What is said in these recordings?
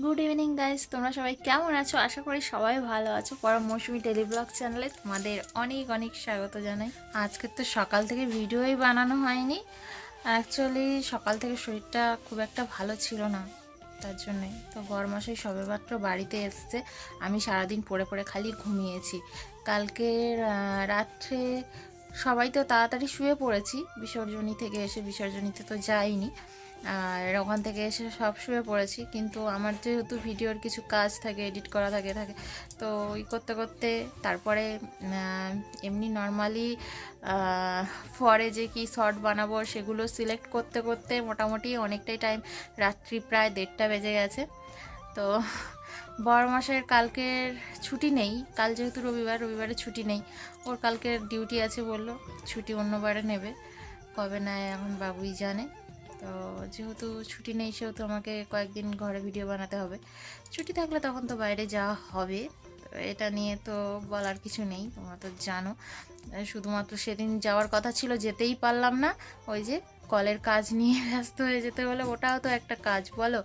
Good evening guys, তোমরা সবাই কেমন আছো? আশা করি সবাই ভালো আছো। পরম মৌসুমি টেলিব্লগ চ্যানেলে তোমাদের অনেক অনেক স্বাগত জানাই। আজকে তো সকাল থেকে ভিডিওই বানানো হয়নি। অ্যাকচুয়ালি সকাল থেকে শরীরটা খুব একটা ভালো ছিল না, তার জন্যে তো বরমাসাই সবেমাত্র বাড়িতে এসছে। আমি সারাদিন পড়ে পড়ে খালি ঘুমিয়েছি। কালকের রাত্রে সবাই তো তাড়াতাড়ি শুয়ে পড়েছি, বিসর্জনী থেকে এসে, বিসর্জনীতে তো যাইনি, আর ওখান থেকে এসে সব শুয়ে পড়েছি। কিন্তু আমার যেহেতু ভিডিওর কিছু কাজ থাকে, এডিট করা থাকে তো ওই করতে করতে তারপরে এমনি নর্মালি পরে যে কি শর্ট বানাবো সেগুলো সিলেক্ট করতে করতে মোটামুটি অনেকটাই টাইম, রাত্রি প্রায় 1:30 বেজে গেছে। তো বড়মাসের কালকের ছুটি নেই, কাল যেহেতু রবিবারে ছুটি নেই, ওর কালকের ডিউটি আছে, বললো ছুটি অন্যবারে নেবে, কবে নেয় এখন বাবুই জানে। তো যেহেতু ছুটি নেই সেহেতু আমাকে কয়েকদিন ঘরে ভিডিও বানাতে হবে। ছুটি থাকলে তখন তো বাইরে যাওয়া হবে, এটা নিয়ে তো বলার কিছু নেই, তোমরা তো জানো। শুধুমাত্র সেদিন যাওয়ার কথা ছিল, যেতেই পারলাম না। ওই যে কলের কাজ নিয়ে ব্যস্ত হয়ে যেতে হলে, ওটাও তো একটা কাজ বলো,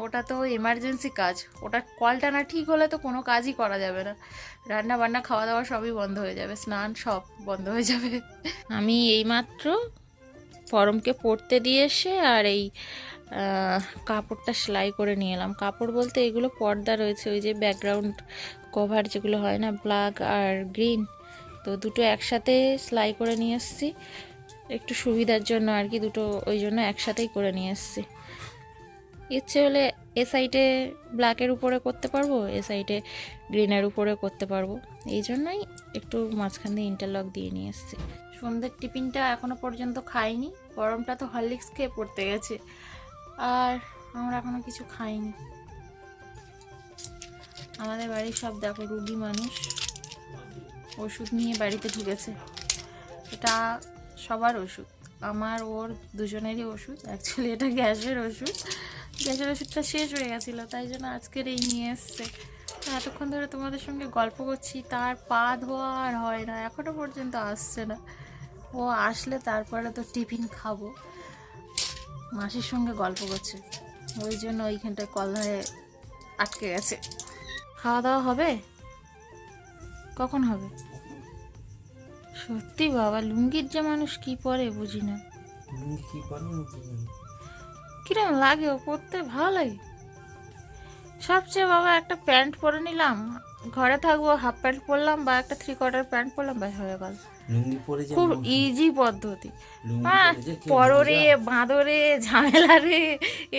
ওটা তো এমার্জেন্সি কাজ। ওটা কলটা না ঠিক হলে তো কোনো কাজই করা যাবে না, রান্না বান্না খাওয়া দাওয়া সবই বন্ধ হয়ে যাবে, স্নান সব বন্ধ হয়ে যাবে। আমি এইমাত্র পরমকে পরতে দিয়ে এসে আর এই কাপড়টা সেলাই করে নিয়ে এলাম। কাপড় বলতে এগুলো পর্দা রয়েছে, ওই যে ব্যাকগ্রাউন্ড কভার যেগুলো হয় না, ব্ল্যাক আর গ্রিন, তো দুটো একসাথে সেলাই করে নিয়ে এসেছি একটু সুবিধার জন্য আর কি, দুটো ওই জন্য একসাথেই করে নিয়ে এসেছি। ইচ্ছে হলে এ সাইডে ব্ল্যাকের উপরে করতে পারবো, এ সাইডে গ্রিনের উপরে করতে পারবো, এই জন্যই একটু মাঝখান দিয়ে ইন্টারলক দিয়ে নিয়ে এসেছি। সন্ধ্যের টিফিনটা এখনো পর্যন্ত খাইনি, গরমটা তো হরলিক্স খেয়ে পড়তে গেছে, আর আমরা এখনো কিছু খাইনি। আমাদের বাড়ির সব দেখো রুগী মানুষ, ওষুধ নিয়ে বাড়িতে ঢুকেছে। এটা সবার ওষুধ, আমার ওর দুজনেরই ওষুধ। অ্যাকচুয়ালি এটা গ্যাসের ওষুধ, গ্যাসের ওষুধটা শেষ হয়ে গেছিলো, তাই জন্য আজকের এই নিয়ে এসছে। এতক্ষণ ধরে তোমাদের সঙ্গে গল্প করছি, তার পা ধোয়া আর হয় না, এখনো পর্যন্ত আসছে না। ও আসলে তারপরে তো টিফিন খাবো। মাসির সঙ্গে গল্প করছে, ওই জন্য ওইখানটায় কল ধরে আটকে গেছে। খাওয়া দাওয়া হবে? কখন হবে? সত্যি বাবা, লুঙ্গির যে মানুষ কি পরে বুঝি না। কিরম লাগে ও পরতে? ভালো লাগে সবচেয়ে বাবা। একটা প্যান্ট পরে নিলাম, ঘরে থাকবো, হাফ প্যান্ট পরলাম বা একটা 3/4 প্যান্ট পরলাম, ব্যাস হয়ে গেল। খুব ইজি পদ্ধতি। হ্যাঁ, পররে বাঁদরে ঝামেলা রে,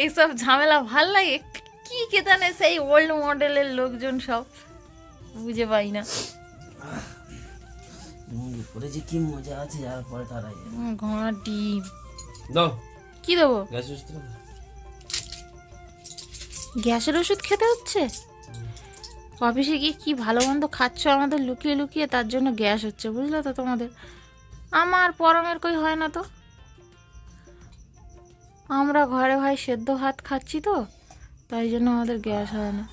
এইসব ঝামেলা ভাল লাগে কি কে জানে, সেই ওল্ড মডেলের লোকজন সব বুঝে পাই না। কি মজা আছে, যার পরে তারাই ঘোড়া ডিম দাও। কি দেবো? গ্যাসের গ্যাসের ওষুধ খেতে হচ্ছে? অফিসে গিয়ে কি ভালো মন্দ খাচ্ছ আমাদের লুকিয়ে লুকিয়ে, তার জন্য গ্যাস হচ্ছে, বুঝলে তো তোমাদের। আমার পরমের কই হয় না তো, আমরা ঘরে ভাই সেদ্ধ ভাত খাচ্ছি তো, তাই জন্য আমাদের গ্যাস হয় না।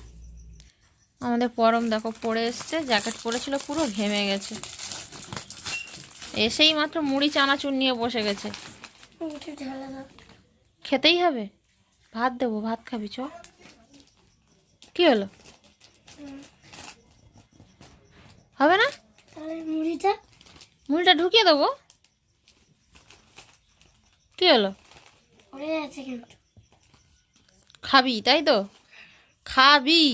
আমাদের পরম দেখো পরে এসছে, জ্যাকেট পরেছিল, পুরো ঘেমে গেছে, এসেই মাত্র মুড়ি চানাচুর নিয়ে বসে গেছে। খেতেই হবে, ভাত দেবো, ভাত খাবি চ। কি হলো, হবে না? মুড়িটা ঢুকিয়ে দেবো। কি হলো, খাবি তাই তো? খাবি,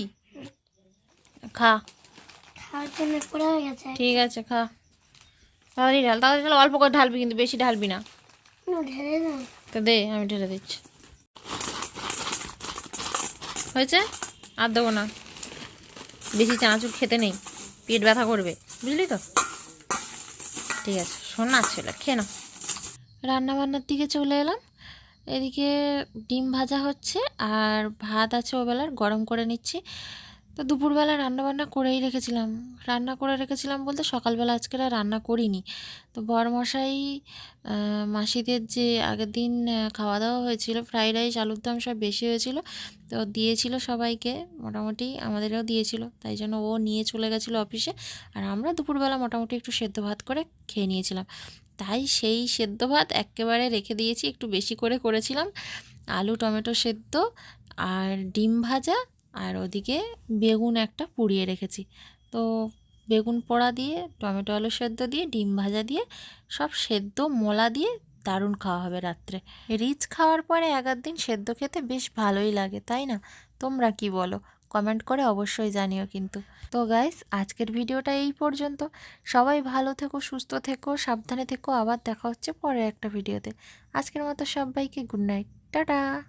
খা, ঠিক আছে খা। তাড়াতাড়ি ঢাল, তাড়াতাড়ি ঢাল, অল্প করে ঢালবি কিন্তু বেশি ঢালবি না। তো দে, আমি ঢেলে দিচ্ছি। হয়েছে, আর দেবো না, বেশি চানাচুর খেতে নেই, পেট ব্যথা করবে, বুঝলি তো। ঠিক আছে, শোনা ছেলে, খেয়ে নাও। রান্নাবান্নার দিকে চলে এলাম। এদিকে ডিম ভাজা হচ্ছে আর ভাত আছে ওবেলার, গরম করে নিচ্ছি। তো দুপুরবেলা রান্নাবান্না করেই রেখেছিলাম, রান্না করে রেখেছিলাম বলতে সকালবেলা আজকে আর রান্না করিনি। তো বরমশাই মাসিদের যে আগের দিন খাওয়া দাওয়া হয়েছিল, ফ্রাইড রাইস আলুর দম সব বেশি হয়েছিল, তো দিয়েছিল সবাইকে, মোটামুটি আমাদেরও দিয়েছিল, তাই জন্য ও নিয়ে চলে গেছিলো অফিসে, আর আমরা দুপুরবেলা মোটামুটি একটু সেদ্ধ ভাত করে খেয়ে নিয়েছিলাম। তাই সেই সেদ্ধ ভাত একেবারে রেখে দিয়েছি, একটু বেশি করে করেছিলাম, আলু টমেটো সেদ্ধ আর ডিম ভাজা, আর ওদিকে বেগুন একটা পুড়িয়ে রেখেছি। তো বেগুন পোড়া দিয়ে, টমেটো আলু সেদ্ধ দিয়ে, ডিম ভাজা দিয়ে, সব সেদ্ধ মোলা দিয়ে দারুণ খাওয়া হবে রাত্রে। রিচ খাওয়ার পরে এক দিন সেদ্ধ খেতে বেশ ভালোই লাগে, তাই না? তোমরা কি বলো? কমেন্ট করে অবশ্যই জানিও কিন্তু। তো গাইস, আজকের ভিডিওটা এই পর্যন্ত। সবাই ভালো থেকো, সুস্থ থেকো, সাবধানে থেকো। আবার দেখা হচ্ছে পরের একটা ভিডিওতে। আজকের মতো সবাইকে গুড নাইট, টাটা।